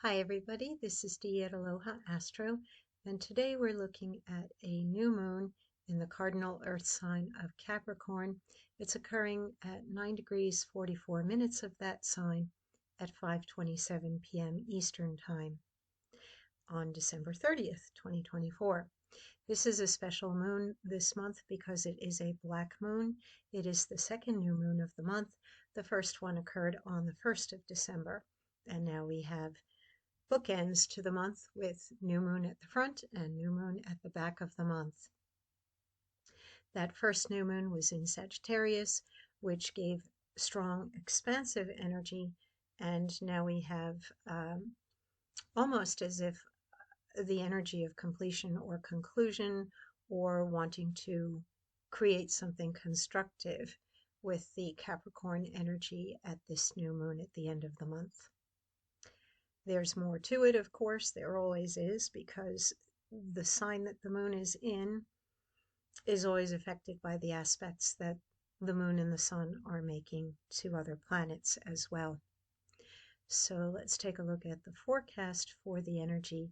Hi everybody, this is Dee at Aloha Astro, and today we're looking at a new moon in the cardinal earth sign of Capricorn. It's occurring at 9 degrees 44 minutes of that sign at 5:27 p.m. Eastern Time on December 30th, 2024. This is a special moon this month because it is a black moon. It is the second new moon of the month. The first one occurred on the 1st of December, and now we have bookends to the month with new moon at the front and new moon at the back of the month. That first new moon was in Sagittarius, which gave strong expansive energy, and now we have almost as if the energy of completion or conclusion or wanting to create something constructive with the Capricorn energy at this new moon at the end of the month. There's more to it, of course, there always is, because the sign that the moon is in is always affected by the aspects that the moon and the sun are making to other planets as well. So let's take a look at the forecast for the energy.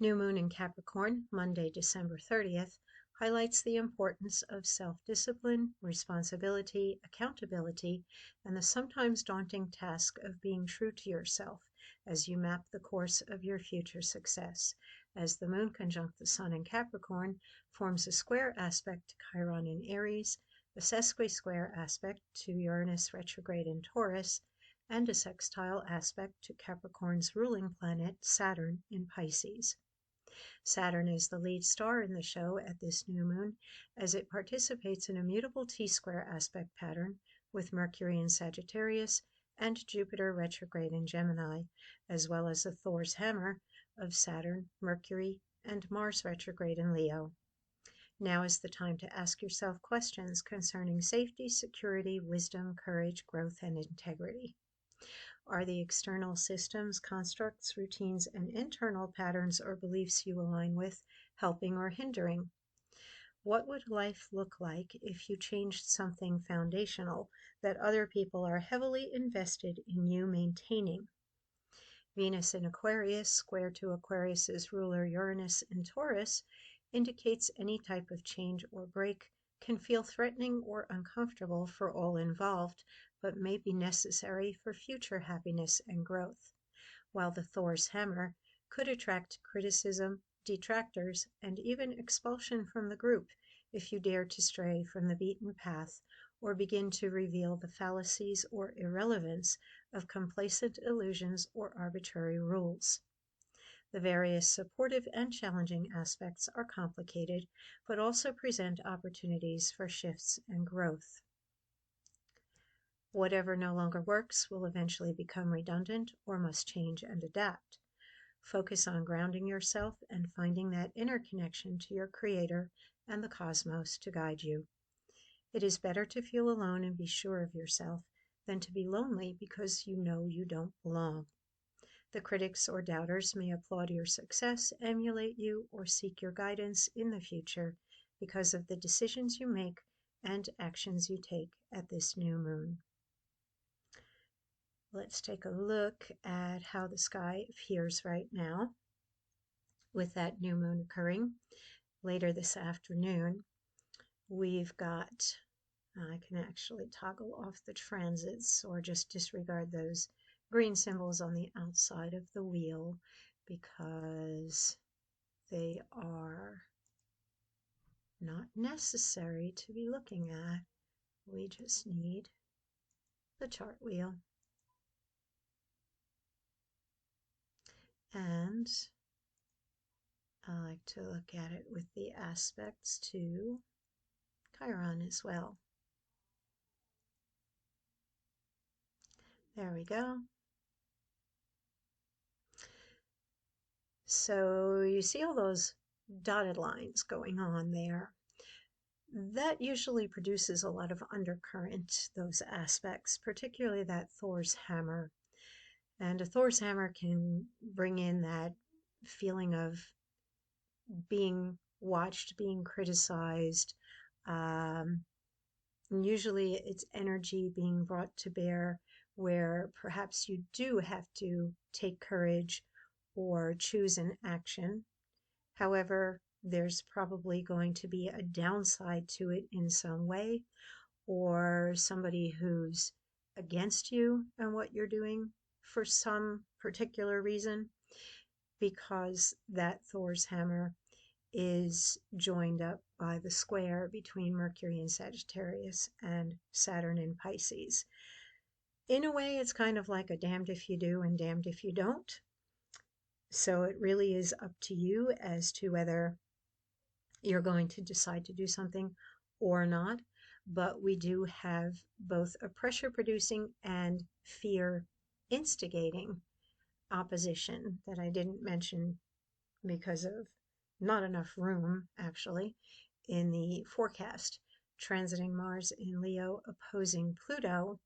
New moon in Capricorn, Monday, December 30th, highlights the importance of self-discipline, responsibility, accountability, and the sometimes daunting task of being true to yourself as you map the course of your future success. As the moon conjunct the sun in Capricorn forms a square aspect to Chiron in Aries, a sesqui-square aspect to Uranus retrograde in Taurus, and a sextile aspect to Capricorn's ruling planet, Saturn, in Pisces. Saturn is the lead star in the show at this new moon, as it participates in a mutable T-square aspect pattern with Mercury in Sagittarius and Jupiter retrograde in Gemini, as well as the Thor's hammer of Saturn, Mercury, and Mars retrograde in Leo. Now is the time to ask yourself questions concerning safety, security, wisdom, courage, growth, and integrity. Are the external systems, constructs, routines, and internal patterns or beliefs you align with helping or hindering? What would life look like if you changed something foundational that other people are heavily invested in you maintaining? Venus in Aquarius, square to Aquarius's ruler Uranus in Taurus, indicates any type of change or break can feel threatening or uncomfortable for all involved, but may be necessary for future happiness and growth, while the Thor's hammer could attract criticism, detractors, and even expulsion from the group if you dare to stray from the beaten path or begin to reveal the fallacies or irrelevance of complacent illusions or arbitrary rules. The various supportive and challenging aspects are complicated, but also present opportunities for shifts and growth. Whatever no longer works will eventually become redundant or must change and adapt. Focus on grounding yourself and finding that inner connection to your Creator and the cosmos to guide you. It is better to feel alone and be sure of yourself than to be lonely because you know you don't belong. The critics or doubters may applaud your success, emulate you, or seek your guidance in the future because of the decisions you make and actions you take at this new moon. Let's take a look at how the sky appears right now with that new moon occurring later this afternoon. We've got, I can actually toggle off the transits or just disregard those green symbols on the outside of the wheel because they are not necessary to be looking at. We just need the chart wheel. And I like to look at it with the aspects to Chiron as well. There we go. So you see all those dotted lines going on there. That usually produces a lot of undercurrent, those aspects, particularly that Thor's hammer. And a Thor's hammer can bring in that feeling of being watched, being criticized. Usually it's energy being brought to bear where perhaps you do have to take courage or choose an action. However, there's probably going to be a downside to it in some way, or somebody who's against you and what you're doing for some particular reason, because that Thor's hammer is joined up by the square between Mercury in Sagittarius and Saturn in Pisces. In a way, it's kind of like a damned if you do and damned if you don't. So it really is up to you as to whether you're going to decide to do something or not. But we do have both a pressure producing and fear instigating opposition that I didn't mention because of not enough room, actually, in the forecast. Transiting Mars in Leo, opposing Pluto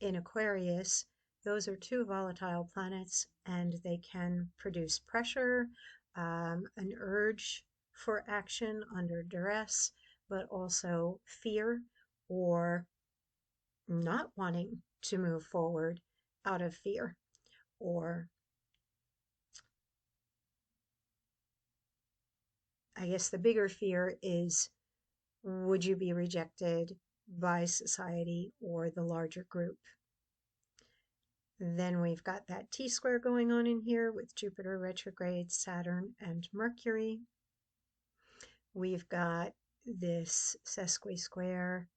in Aquarius. Those are two volatile planets, and they can produce pressure, an urge for action under duress, but also fear or not wanting to move forward out of fear, or I guess the bigger fear is, would you be rejected by society or the larger group? Then we've got that T-square going on in here with Jupiter retrograde, Saturn, and Mercury. We've got this sesqui-square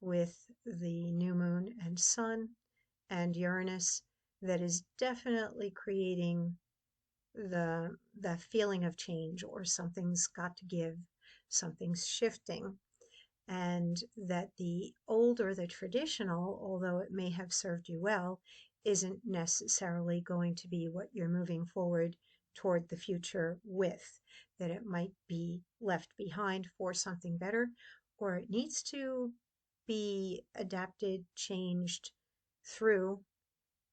with the new moon and sun and Uranus that is definitely creating the feeling of change, or something's got to give, something's shifting, and that the old or the traditional, although it may have served you well, isn't necessarily going to be what you're moving forward toward the future with, that it might be left behind for something better, or it needs to be adapted, changed through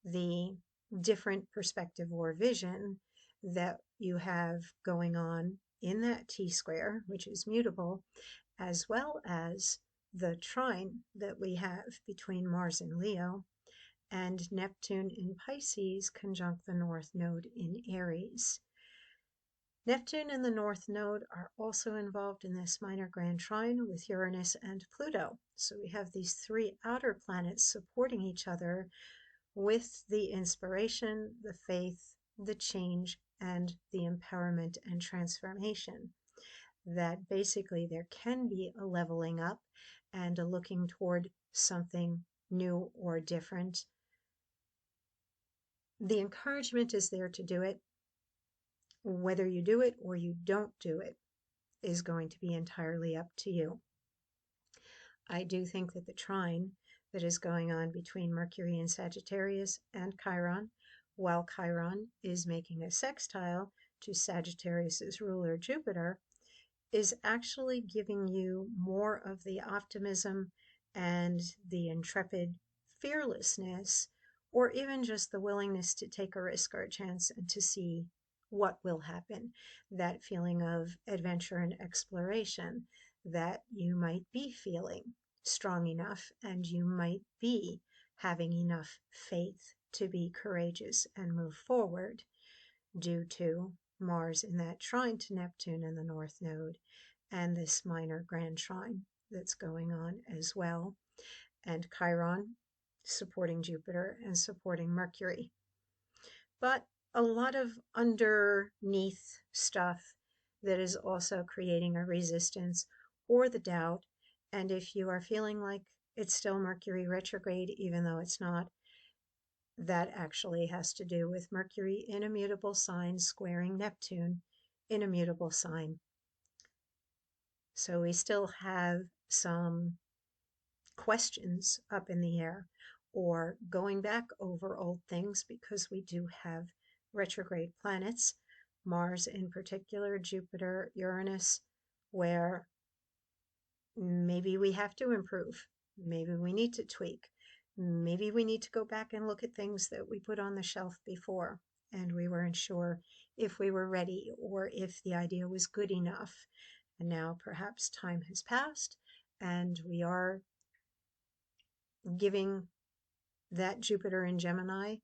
the different perspective or vision that you have going on in that T-square, which is mutable, as well as the trine that we have between Mars in Leo and Neptune in Pisces conjunct the North Node in Aries. Neptune and the North Node are also involved in this minor grand trine with Uranus and Pluto. So we have these three outer planets supporting each other with the inspiration, the faith, the change, and the empowerment and transformation. That basically there can be a leveling up and a looking toward something new or different. The encouragement is there to do it. Whether you do it or you don't do it is going to be entirely up to you. I do think that the trine that is going on between Mercury and Sagittarius and Chiron, while Chiron is making a sextile to Sagittarius's ruler Jupiter, is actually giving you more of the optimism and the intrepid fearlessness, or even just the willingness to take a risk or a chance and to see what will happen. That feeling of adventure and exploration that you might be feeling strong enough, and you might be having enough faith to be courageous and move forward due to Mars in that trine to Neptune in the North Node, and this minor grand trine that's going on as well, and Chiron supporting Jupiter and supporting Mercury. But a lot of underneath stuff that is also creating a resistance or the doubt. And if you are feeling like it's still Mercury retrograde, even though it's not, that actually has to do with Mercury in a mutable sign squaring Neptune in a mutable sign. So we still have some questions up in the air, or going back over old things, because we do have retrograde planets, Mars in particular, Jupiter, Uranus, where maybe we have to improve, maybe we need to tweak, maybe we need to go back and look at things that we put on the shelf before and we weren't sure if we were ready or if the idea was good enough. And now perhaps time has passed and we are giving that Jupiter in Gemini,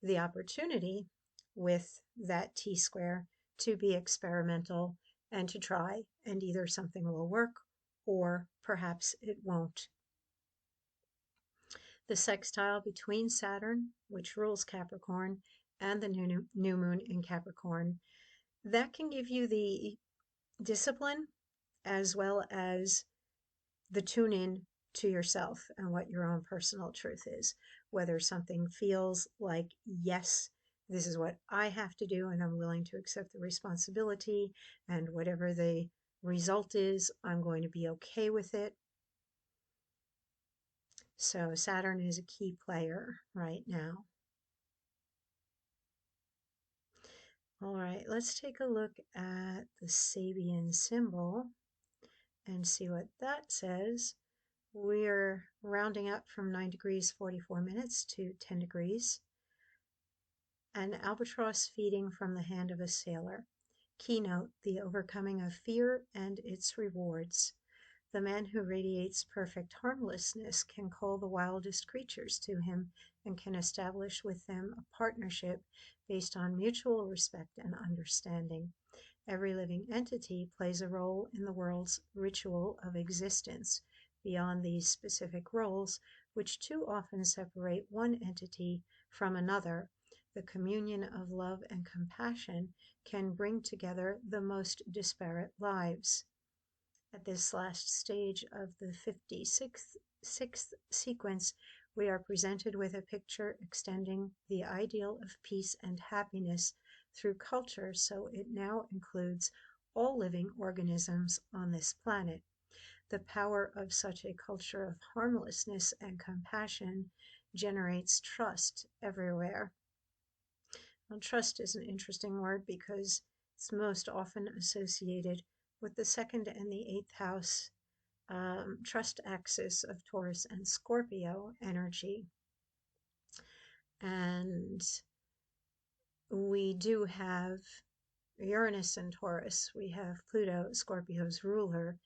the opportunity with that T-square to be experimental and to try, and either something will work or perhaps it won't. The sextile between Saturn, which rules Capricorn, and the new moon in Capricorn, that can give you the discipline as well as the tune in to yourself and what your own personal truth is. Whether something feels like, yes, this is what I have to do and I'm willing to accept the responsibility, and whatever the result is, I'm going to be okay with it. So Saturn is a key player right now. All right, let's take a look at the Sabian symbol and see what that says. We're rounding up from 9 degrees 44 minutes to 10 degrees. An albatross feeding from the hand of a sailor. Keynote, the overcoming of fear and its rewards. The man who radiates perfect harmlessness can call the wildest creatures to him and can establish with them a partnership based on mutual respect and understanding. Every living entity plays a role in the world's ritual of existence. Beyond these specific roles, which too often separate one entity from another, the communion of love and compassion can bring together the most disparate lives. At this last stage of the 56th sequence, we are presented with a picture extending the ideal of peace and happiness through culture, so it now includes all living organisms on this planet. The power of such a culture of harmlessness and compassion generates trust everywhere. Well, trust is an interesting word because it's most often associated with the second and the eighth house trust axis of Taurus and Scorpio energy. And we do have Uranus and Taurus. We have Pluto, Scorpio's ruler,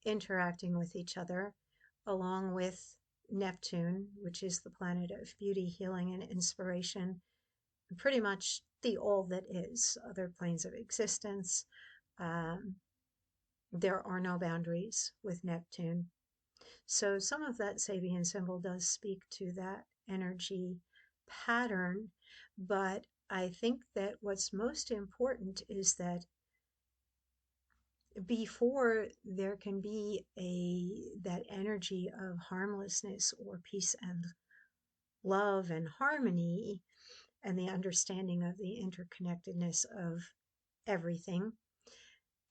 interacting with each other, along with Neptune, which is the planet of beauty, healing, and inspiration, pretty much the all that is, other planes of existence. There are no boundaries with Neptune. So some of that Sabian symbol does speak to that energy pattern, but I think that what's most important is that before there can be that energy of harmlessness or peace and love and harmony and the understanding of the interconnectedness of everything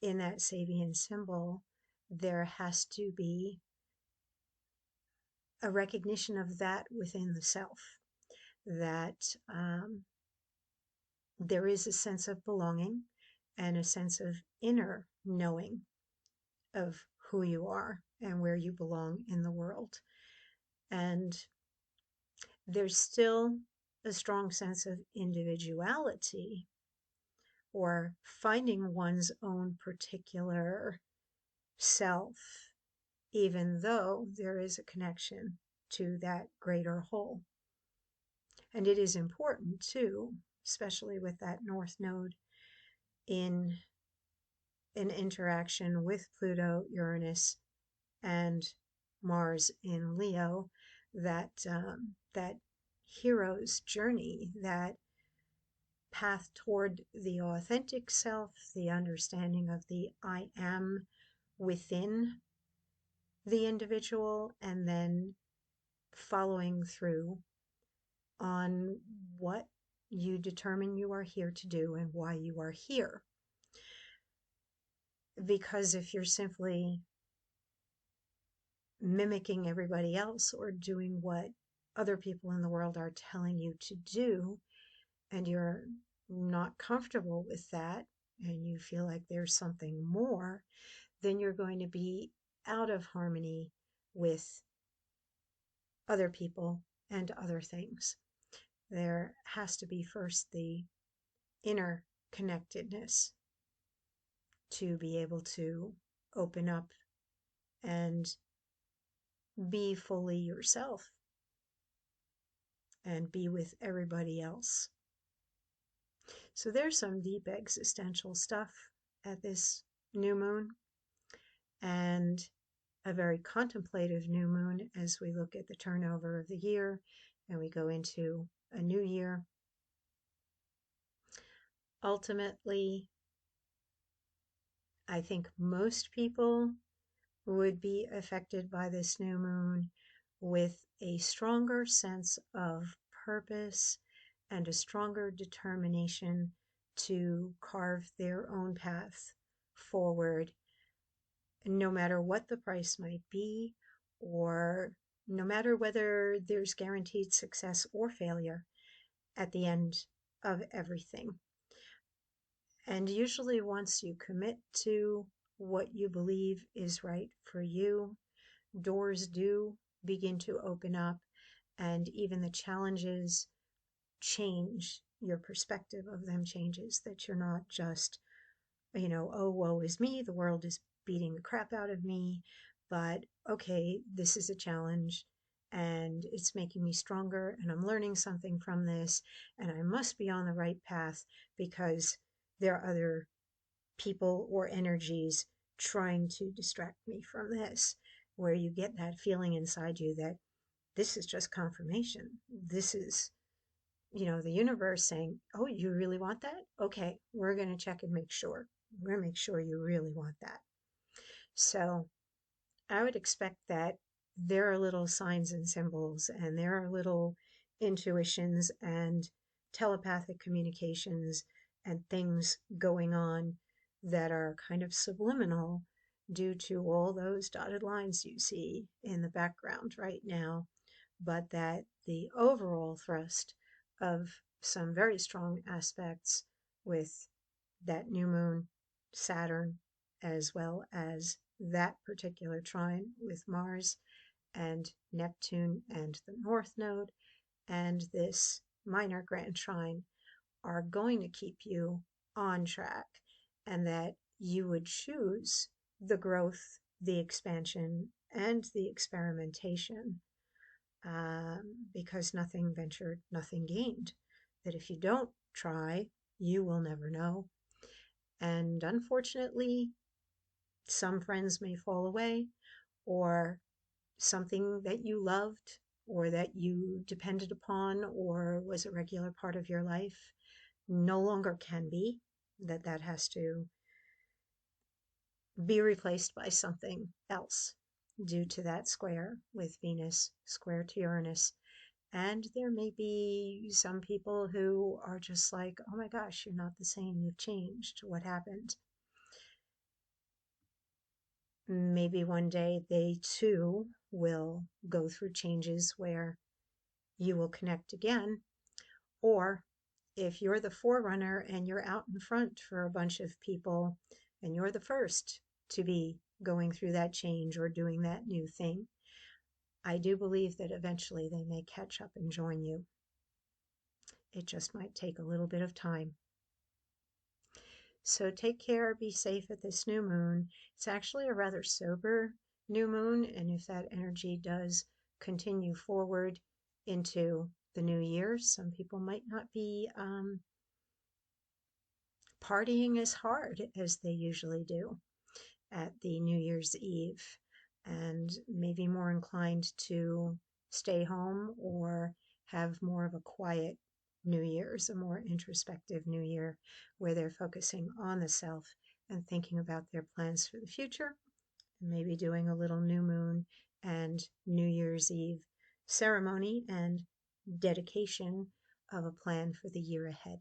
in that Sabian symbol, there has to be a recognition of that within the self, that there is a sense of belonging and a sense of inner knowing of who you are and where you belong in the world. And there's still a strong sense of individuality or finding one's own particular self, even though there is a connection to that greater whole. And it is important too, especially with that North Node in an interaction with Pluto, Uranus, and Mars in Leo, that hero's journey, that path toward the authentic self, the understanding of the I am within the individual, and then following through on what you determine you are here to do and why you are here. Because if you're simply mimicking everybody else or doing what other people in the world are telling you to do, and you're not comfortable with that, and you feel like there's something more, then you're going to be out of harmony with other people and other things. There has to be first the inner connectedness to be able to open up and be fully yourself and be with everybody else. So there's some deep existential stuff at this new moon, and a very contemplative new moon as we look at the turnover of the year and we go into a new year. Ultimately, I think most people would be affected by this new moon with a stronger sense of purpose and a stronger determination to carve their own path forward, no matter what the price might be, or no matter whether there's guaranteed success or failure at the end of everything. And usually, once you commit to what you believe is right for you, doors do begin to open up, and even the challenges change. Your perspective of them changes, that you're not just, oh, woe is me, the world is beating the crap out of me, but okay, this is a challenge and it's making me stronger and I'm learning something from this and I must be on the right path because there are other people or energies trying to distract me from this, where you get that feeling inside you that this is just confirmation. This is, the universe saying, oh, you really want that? Okay, we're going to check and make sure. We're going to make sure you really want that. So I would expect that there are little signs and symbols, and there are little intuitions and telepathic communications and things going on that are kind of subliminal due to all those dotted lines you see in the background right now, but that the overall thrust of some very strong aspects with that new moon, Saturn, as well as that particular trine with Mars and Neptune and the North Node and this minor grand trine are going to keep you on track, and that you would choose the growth, the expansion, and the experimentation, because nothing ventured, nothing gained. That if you don't try, you will never know. And unfortunately, some friends may fall away, or something that you loved or that you depended upon or was a regular part of your life no longer can be, that has to be replaced by something else due to that square with Venus square to Uranus. And there may be some people who are just like, oh my gosh, you're not the same, you've changed, what happened? Maybe one day they too will go through changes where you will connect again. Or if you're the forerunner and you're out in front for a bunch of people and you're the first to be going through that change or doing that new thing, I do believe that eventually they may catch up and join you. It just might take a little bit of time. So take care, be safe at this new moon. It's actually a rather sober new moon, and if that energy does continue forward into the new year, some people might not be partying as hard as they usually do at the New Year's Eve, and maybe more inclined to stay home or have more of a quiet New Year's, a more introspective New Year, where they're focusing on the self and thinking about their plans for the future, and maybe doing a little new moon and New Year's Eve ceremony and dedication of a plan for the year ahead.